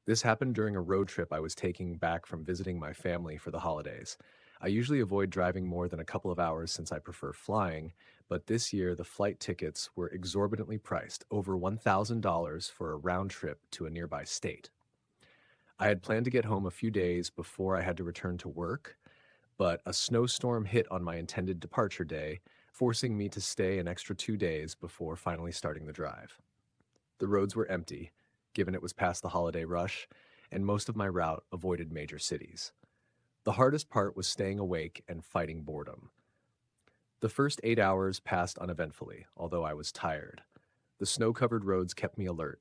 This happened during a road trip I was taking back from visiting my family for the holidays. I usually avoid driving more than a couple of hours since I prefer flying, but this year the flight tickets were exorbitantly priced, over $1,000 for a round trip to a nearby state. I had planned to get home a few days before I had to return to work, but a snowstorm hit on my intended departure day, forcing me to stay an extra 2 days before finally starting the drive. The roads were empty, given it was past the holiday rush, and most of my route avoided major cities. The hardest part was staying awake and fighting boredom. The first 8 hours passed uneventfully, although I was tired. The snow covered roads kept me alert.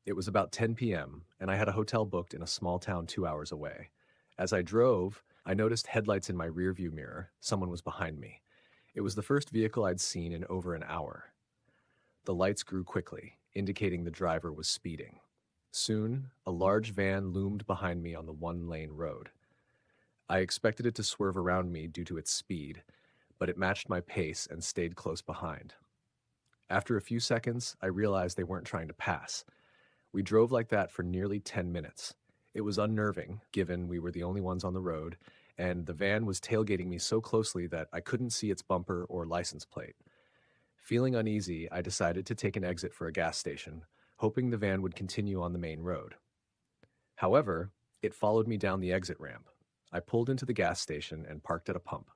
It was about 10 p.m., and I had a hotel booked in a small town 2 hours away. As I drove, I noticed headlights in my rearview mirror. Someone was behind me. It was the first vehicle I'd seen in over an hour. The lights grew quickly, indicating the driver was speeding. Soon, a large van loomed behind me on the one-lane road. I expected it to swerve around me due to its speed, but it matched my pace and stayed close behind. After a few seconds, I realized they weren't trying to pass. We drove like that for nearly 10 minutes. It was unnerving, given we were the only ones on the road, and the van was tailgating me so closely that I couldn't see its bumper or license plate. Feeling uneasy, I decided to take an exit for a gas station, hoping the van would continue on the main road. However, it followed me down the exit ramp. I pulled into the gas station and parked at a pump.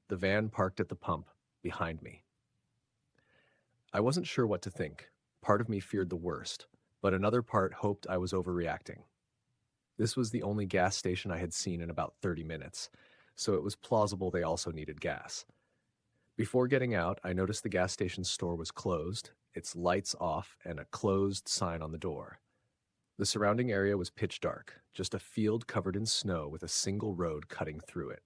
The van parked at the pump behind me. I wasn't sure what to think. Part of me feared the worst, but another part hoped I was overreacting. This was the only gas station I had seen in about 30 minutes, so it was plausible they also needed gas. Before getting out, I noticed the gas station store was closed, its lights off, and a closed sign on the door. The surrounding area was pitch dark, just a field covered in snow with a single road cutting through it.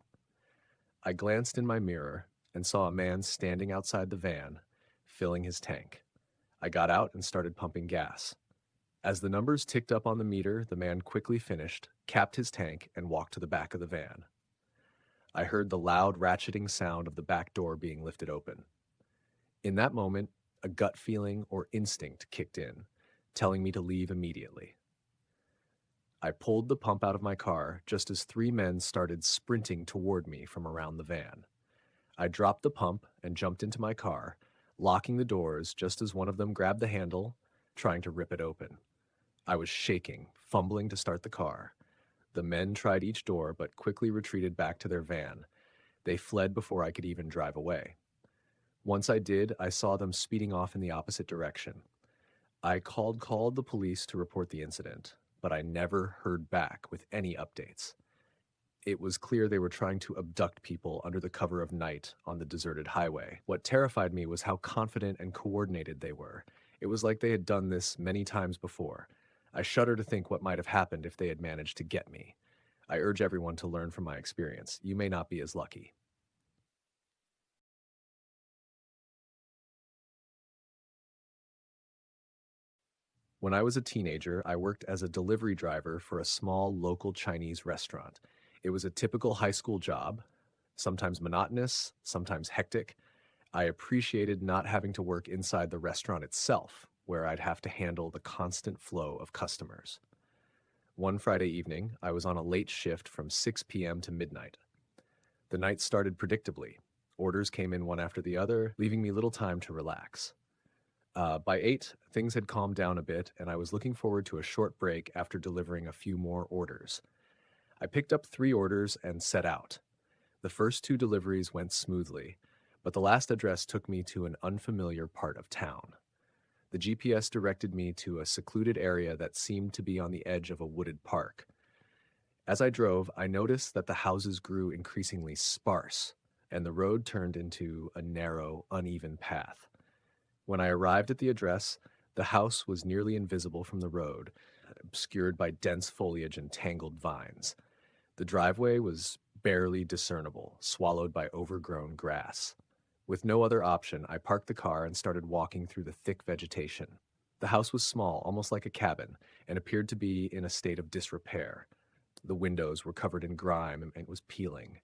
I glanced in my mirror and saw a man standing outside the van, filling his tank. I got out and started pumping gas. As the numbers ticked up on the meter, the man quickly finished, capped his tank, and walked to the back of the van. I heard the loud ratcheting sound of the back door being lifted open. In that moment, a gut feeling or instinct kicked in, telling me to leave immediately. I pulled the pump out of my car just as three men started sprinting toward me from around the van. I dropped the pump and jumped into my car, locking the doors just as one of them grabbed the handle, trying to rip it open. I was shaking, fumbling to start the car. The men tried each door but quickly retreated back to their van. They fled before I could even drive away. Once I did, I saw them speeding off in the opposite direction. I called the police to report the incident, but I never heard back with any updates. It was clear they were trying to abduct people under the cover of night on the deserted highway. What terrified me was how confident and coordinated they were. It was like they had done this many times before. I shudder to think what might have happened if they had managed to get me. I urge everyone to learn from my experience. You may not be as lucky. When I was a teenager, I worked as a delivery driver for a small local Chinese restaurant. It was a typical high school job, sometimes monotonous, sometimes hectic. I appreciated not having to work inside the restaurant itself, where I'd have to handle the constant flow of customers. One Friday evening, I was on a late shift from 6 p.m. to midnight. The night started predictably. Orders came in one after the other, leaving me little time to relax. By 8, things had calmed down a bit, and I was looking forward to a short break after delivering a few more orders. I picked up 3 orders and set out. The first 2 deliveries went smoothly, but the last address took me to an unfamiliar part of town. The GPS directed me to a secluded area that seemed to be on the edge of a wooded park. As I drove, I noticed that the houses grew increasingly sparse, and the road turned into a narrow, uneven path. When I arrived at the address, the house was nearly invisible from the road, obscured by dense foliage and tangled vines. The driveway was barely discernible, swallowed by overgrown grass. With no other option, I parked the car and started walking through the thick vegetation. The house was small, almost like a cabin, and appeared to be in a state of disrepair. The windows were covered in grime and was peeling.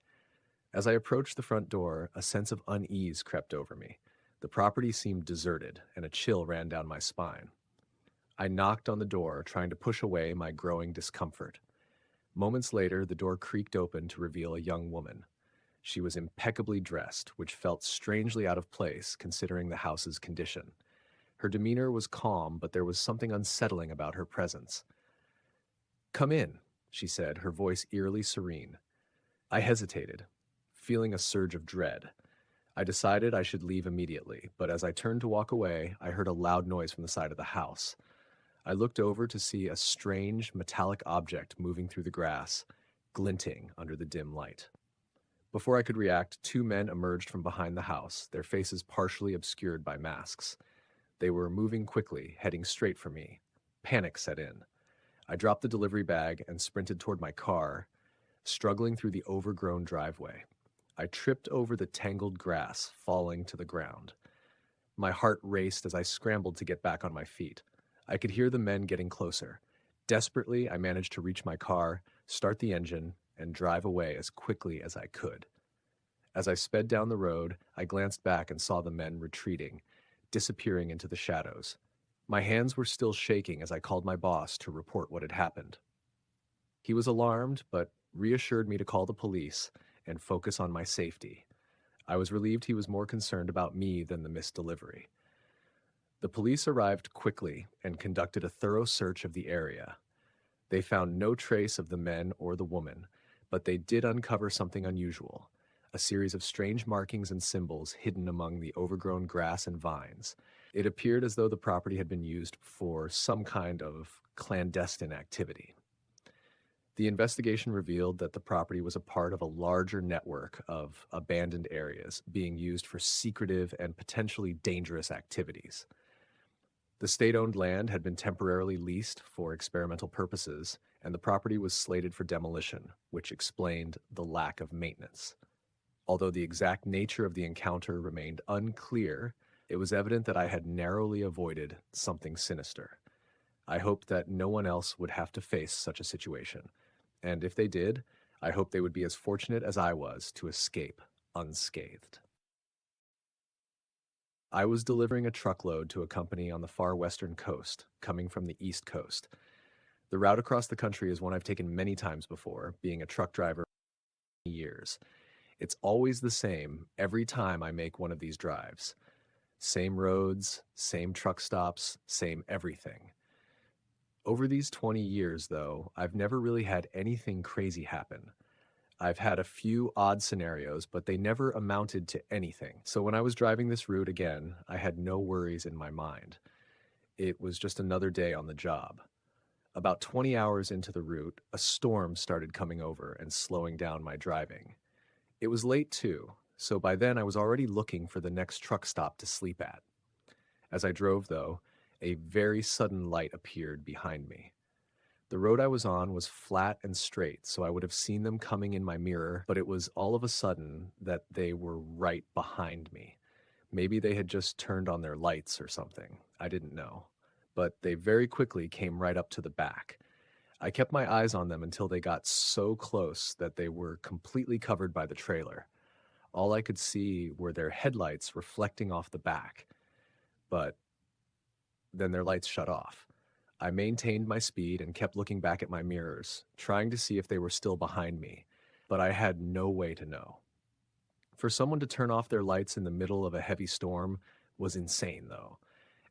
As I approached the front door, a sense of unease crept over me. The property seemed deserted, and a chill ran down my spine. I knocked on the door, trying to push away my growing discomfort. Moments later, the door creaked open to reveal a young woman. She was impeccably dressed, which felt strangely out of place considering the house's condition. Her demeanor was calm, but there was something unsettling about her presence. "Come in," she said, her voice eerily serene. I hesitated, feeling a surge of dread. I decided I should leave immediately, but as I turned to walk away, I heard a loud noise from the side of the house. I looked over to see a strange, metallic object moving through the grass, glinting under the dim light. Before I could react, two men emerged from behind the house, their faces partially obscured by masks. They were moving quickly, heading straight for me. Panic set in. I dropped the delivery bag and sprinted toward my car, struggling through the overgrown driveway. I tripped over the tangled grass, falling to the ground. My heart raced as I scrambled to get back on my feet. I could hear the men getting closer. Desperately, I managed to reach my car, start the engine, and drive away as quickly as I could. As I sped down the road, I glanced back and saw the men retreating, disappearing into the shadows. My hands were still shaking as I called my boss to report what had happened. He was alarmed, but reassured me to call the police and focus on my safety. I was relieved he was more concerned about me than the missed delivery. The police arrived quickly and conducted a thorough search of the area. They found no trace of the men or the woman, but they did uncover something unusual, a series of strange markings and symbols hidden among the overgrown grass and vines. It appeared as though the property had been used for some kind of clandestine activity. The investigation revealed that the property was a part of a larger network of abandoned areas being used for secretive and potentially dangerous activities. The state-owned land had been temporarily leased for experimental purposes, and the property was slated for demolition, which explained the lack of maintenance. Although the exact nature of the encounter remained unclear, it was evident that I had narrowly avoided something sinister. I hoped that no one else would have to face such a situation, and if they did, I hoped they would be as fortunate as I was to escape unscathed. I was delivering a truckload to a company on the far western coast, coming from the East Coast. The route across the country is one I've taken many times before, being a truck driver for many years. It's always the same every time I make one of these drives. Same roads, same truck stops, same everything. Over these 20 years, though, I've never really had anything crazy happen. I've had a few odd scenarios, but they never amounted to anything. So when I was driving this route again, I had no worries in my mind. It was just another day on the job. About 20 hours into the route, a storm started coming over and slowing down my driving. It was late too, so by then I was already looking for the next truck stop to sleep at. As I drove, though, a very sudden light appeared behind me. The road I was on was flat and straight, so I would have seen them coming in my mirror, but it was all of a sudden that they were right behind me. Maybe they had just turned on their lights or something. I didn't know. But they very quickly came right up to the back. I kept my eyes on them until they got so close that they were completely covered by the trailer. All I could see were their headlights reflecting off the back, but then their lights shut off. I maintained my speed and kept looking back at my mirrors, trying to see if they were still behind me, but I had no way to know. For someone to turn off their lights in the middle of a heavy storm was insane, though,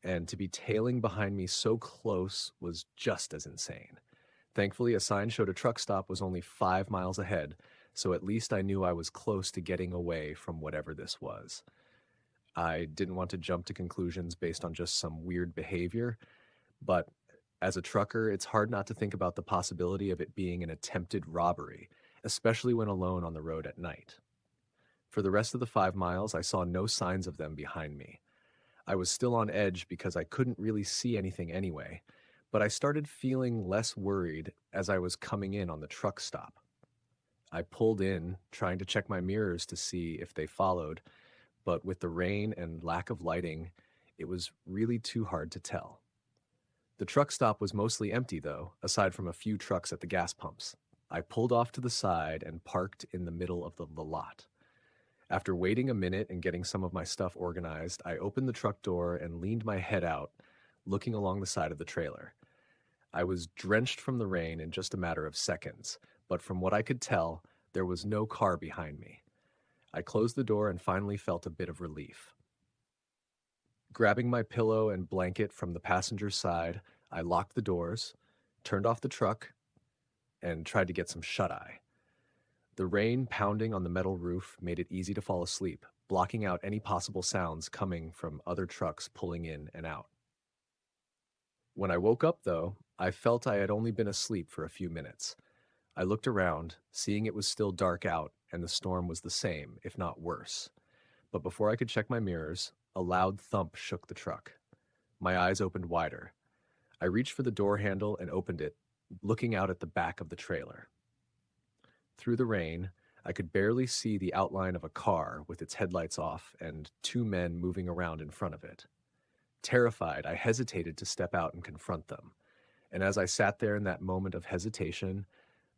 and to be tailing behind me so close was just as insane. Thankfully, a sign showed a truck stop was only 5 miles ahead, so at least I knew I was close to getting away from whatever this was. I didn't want to jump to conclusions based on just some weird behavior, but as a trucker, it's hard not to think about the possibility of it being an attempted robbery, especially when alone on the road at night. For the rest of the 5 miles, I saw no signs of them behind me. I was still on edge because I couldn't really see anything anyway, but I started feeling less worried as I was coming in on the truck stop. I pulled in, trying to check my mirrors to see if they followed, but with the rain and lack of lighting, it was really too hard to tell. The truck stop was mostly empty, though, aside from a few trucks at the gas pumps. I pulled off to the side and parked in the middle of the lot. After waiting a minute and getting some of my stuff organized, I opened the truck door and leaned my head out, looking along the side of the trailer. I was drenched from the rain in just a matter of seconds, but from what I could tell, there was no car behind me. I closed the door and finally felt a bit of relief. Grabbing my pillow and blanket from the passenger's side, I locked the doors, turned off the truck, and tried to get some shut-eye. The rain pounding on the metal roof made it easy to fall asleep, blocking out any possible sounds coming from other trucks pulling in and out. When I woke up, though, I felt I had only been asleep for a few minutes. I looked around, seeing it was still dark out and the storm was the same, if not worse. But before I could check my mirrors, a loud thump shook the truck. My eyes opened wider. I reached for the door handle and opened it, looking out at the back of the trailer. Through the rain, I could barely see the outline of a car with its headlights off and two men moving around in front of it. Terrified, I hesitated to step out and confront them. And as I sat there in that moment of hesitation,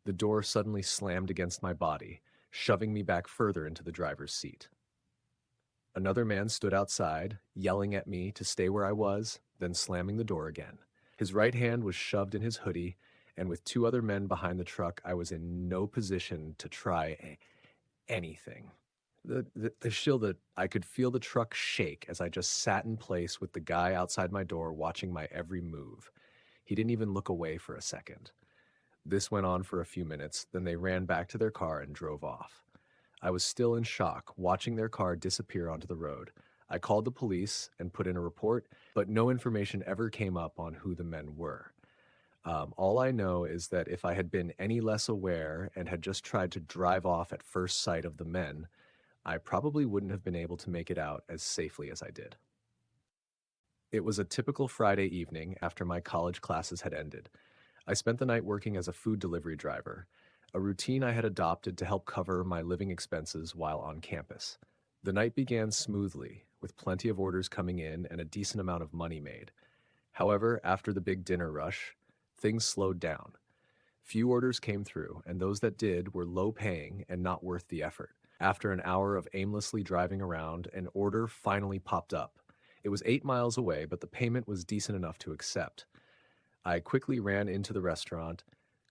the door suddenly slammed against my body, shoving me back further into the driver's seat. Another man stood outside, yelling at me to stay where I was, then slamming the door again. His right hand was shoved in his hoodie, and with two other men behind the truck, I was in no position to try anything. I could feel the truck shake as I just sat in place with the guy outside my door watching my every move. He didn't even look away for a second. This went on for a few minutes, then they ran back to their car and drove off. I was still in shock, watching their car disappear onto the road. I called the police and put in a report, but no information ever came up on who the men were. All I know is that if I had been any less aware and had just tried to drive off at first sight of the men, I probably wouldn't have been able to make it out as safely as I did. It was a typical Friday evening after my college classes had ended. I spent the night working as a food delivery driver, a routine I had adopted to help cover my living expenses while on campus. The night began smoothly, with plenty of orders coming in and a decent amount of money made. However, after the big dinner rush, things slowed down. Few orders came through, and those that did were low-paying and not worth the effort. After an hour of aimlessly driving around, an order finally popped up. It was 8 miles away, but the payment was decent enough to accept. I quickly ran into the restaurant,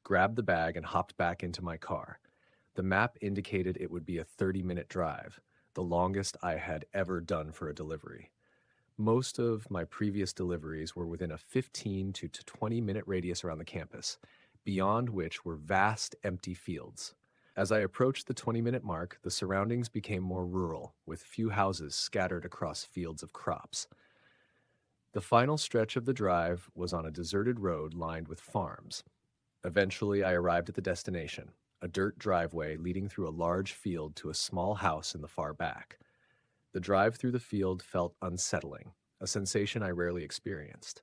grabbed the bag, and hopped back into my car. The map indicated it would be a 30-minute drive, the longest I had ever done for a delivery. Most of my previous deliveries were within a 15 to 20-minute radius around the campus, beyond which were vast empty fields. As I approached the 20-minute mark, the surroundings became more rural, with few houses scattered across fields of crops. The final stretch of the drive was on a deserted road lined with farms. Eventually, I arrived at the destination, a dirt driveway leading through a large field to a small house in the far back. The drive through the field felt unsettling, a sensation I rarely experienced.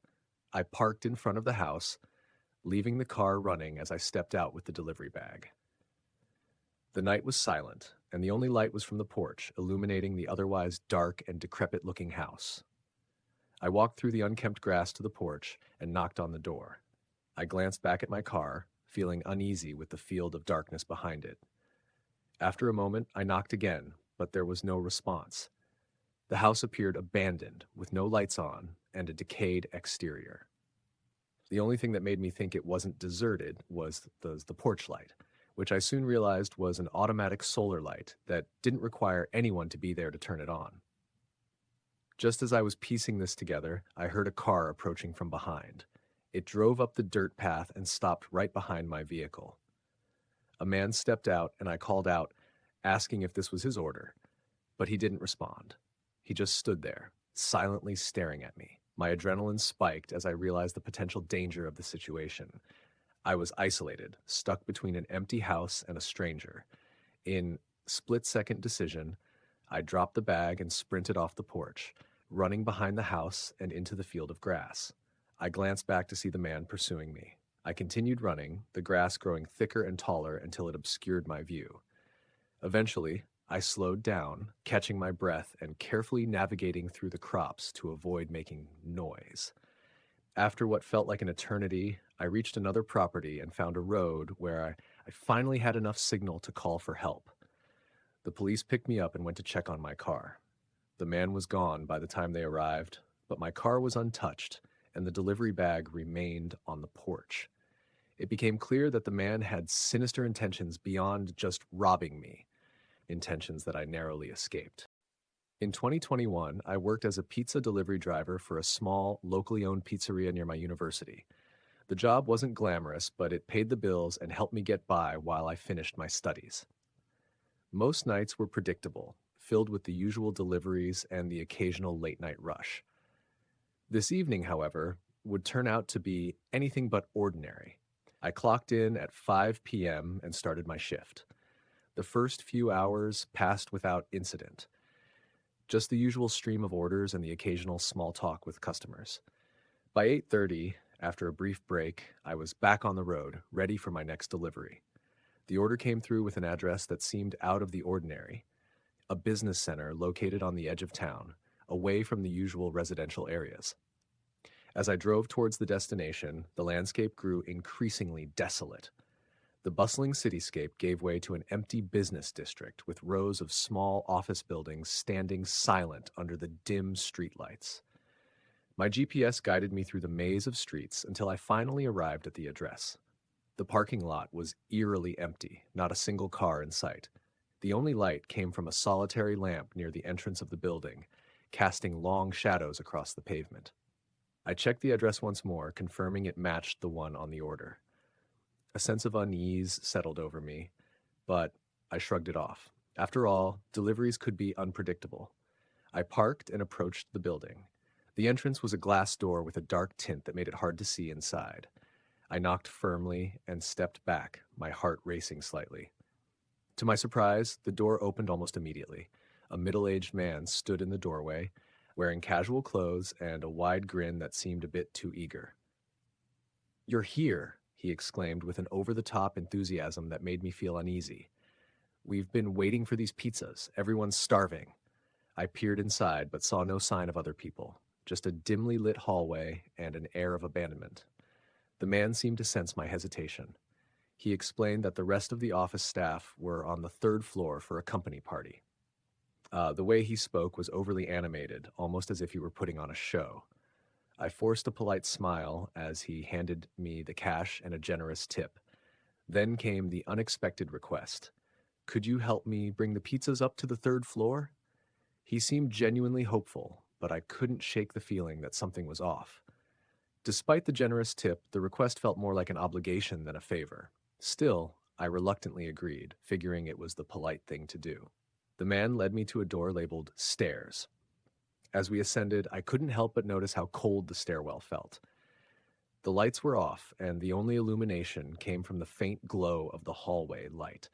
I parked in front of the house, leaving the car running as I stepped out with the delivery bag. The night was silent, and the only light was from the porch, illuminating the otherwise dark and decrepit-looking house. I walked through the unkempt grass to the porch and knocked on the door. I glanced back at my car, feeling uneasy with the field of darkness behind it. After a moment, I knocked again, but there was no response. The house appeared abandoned, with no lights on and a decayed exterior. The only thing that made me think it wasn't deserted was the porch light, which I soon realized was an automatic solar light that didn't require anyone to be there to turn it on. Just as I was piecing this together, I heard a car approaching from behind. It drove up the dirt path and stopped right behind my vehicle. A man stepped out and I called out, asking if this was his order, but he didn't respond. He just stood there, silently staring at me. My adrenaline spiked as I realized the potential danger of the situation. I was isolated, stuck between an empty house and a stranger. In split-second decision, I dropped the bag and sprinted off the porch, running behind the house and into the field of grass. I glanced back to see the man pursuing me. I continued running, the grass growing thicker and taller until it obscured my view. Eventually, I slowed down, catching my breath and carefully navigating through the crops to avoid making noise. After what felt like an eternity, I reached another property and found a road where I finally had enough signal to call for help. The police picked me up and went to check on my car. The man was gone by the time they arrived, but my car was untouched, and the delivery bag remained on the porch. It became clear that the man had sinister intentions beyond just robbing me, intentions that I narrowly escaped. In 2021, I worked as a pizza delivery driver for a small, locally owned pizzeria near my university. The job wasn't glamorous, but it paid the bills and helped me get by while I finished my studies. Most nights were predictable, filled with the usual deliveries and the occasional late night rush. This evening, however, would turn out to be anything but ordinary. I clocked in at 5 p.m. and started my shift. The first few hours passed without incident, just the usual stream of orders and the occasional small talk with customers. By 8:30, after a brief break, I was back on the road, ready for my next delivery. The order came through with an address that seemed out of the ordinary, a business center located on the edge of town, away from the usual residential areas. As I drove towards the destination, the landscape grew increasingly desolate. The bustling cityscape gave way to an empty business district with rows of small office buildings standing silent under the dim streetlights. My GPS guided me through the maze of streets until I finally arrived at the address. The parking lot was eerily empty, not a single car in sight. The only light came from a solitary lamp near the entrance of the building, casting long shadows across the pavement. I checked the address once more, confirming it matched the one on the order. A sense of unease settled over me, but I shrugged it off. After all, deliveries could be unpredictable. I parked and approached the building. The entrance was a glass door with a dark tint that made it hard to see inside. I knocked firmly and stepped back, my heart racing slightly. To my surprise, the door opened almost immediately. A middle-aged man stood in the doorway, wearing casual clothes and a wide grin that seemed a bit too eager. "You're here," he exclaimed with an over-the-top enthusiasm that made me feel uneasy. "We've been waiting for these pizzas. Everyone's starving." I peered inside but saw no sign of other people, just a dimly lit hallway and an air of abandonment. The man seemed to sense my hesitation. He explained that the rest of the office staff were on the third floor for a company party. The way he spoke was overly animated, almost as if he were putting on a show. I forced a polite smile as he handed me the cash and a generous tip. Then came the unexpected request. "Could you help me bring the pizzas up to the third floor?" He seemed genuinely hopeful, but I couldn't shake the feeling that something was off. Despite the generous tip, the request felt more like an obligation than a favor. Still, I reluctantly agreed, figuring it was the polite thing to do. The man led me to a door labeled Stairs. As we ascended, I couldn't help but notice how cold the stairwell felt. The lights were off, and the only illumination came from the faint glow of the hallway light.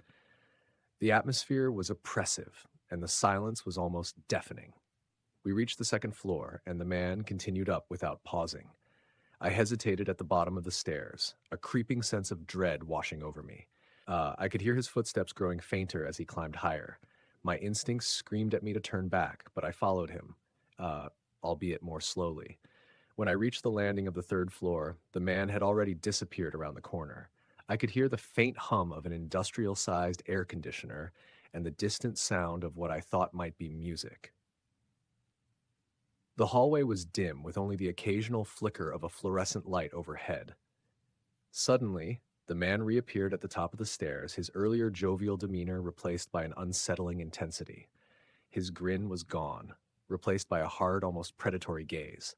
The atmosphere was oppressive, and the silence was almost deafening. We reached the second floor, and the man continued up without pausing. I hesitated at the bottom of the stairs, a creeping sense of dread washing over me. I could hear his footsteps growing fainter as he climbed higher. My instincts screamed at me to turn back, but I followed him, albeit more slowly. When I reached the landing of the third floor, the man had already disappeared around the corner. I could hear the faint hum of an industrial-sized air conditioner and the distant sound of what I thought might be music. The hallway was dim, with only the occasional flicker of a fluorescent light overhead. Suddenly, the man reappeared at the top of the stairs, his earlier jovial demeanor replaced by an unsettling intensity. His grin was gone, replaced by a hard, almost predatory gaze.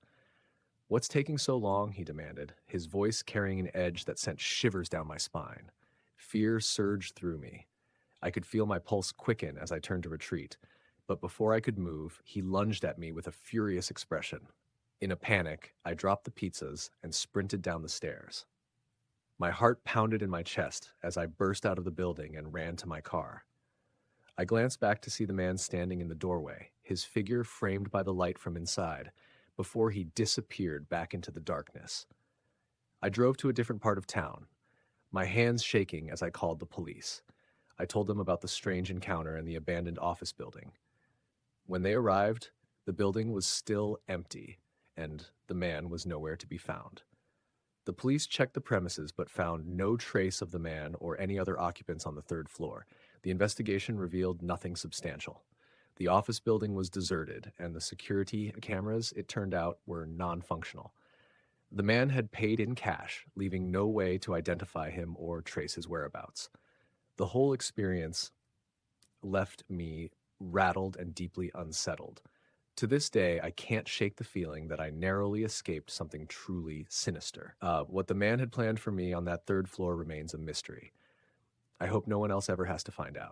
"What's taking so long?" he demanded, his voice carrying an edge that sent shivers down my spine. Fear surged through me. I could feel my pulse quicken as I turned to retreat, but before I could move, he lunged at me with a furious expression. In a panic, I dropped the pizzas and sprinted down the stairs. My heart pounded in my chest as I burst out of the building and ran to my car. I glanced back to see the man standing in the doorway, his figure framed by the light from inside, before he disappeared back into the darkness. I drove to a different part of town, my hands shaking as I called the police. I told them about the strange encounter in the abandoned office building. When they arrived, the building was still empty, and the man was nowhere to be found. The police checked the premises but found no trace of the man or any other occupants on the third floor. The investigation revealed nothing substantial. The office building was deserted, and the security cameras, it turned out, were non-functional. The man had paid in cash, leaving no way to identify him or trace his whereabouts. The whole experience left me rattled and deeply unsettled. To this day, I can't shake the feeling that I narrowly escaped something truly sinister. What the man had planned for me on that third floor remains a mystery. I hope no one else ever has to find out.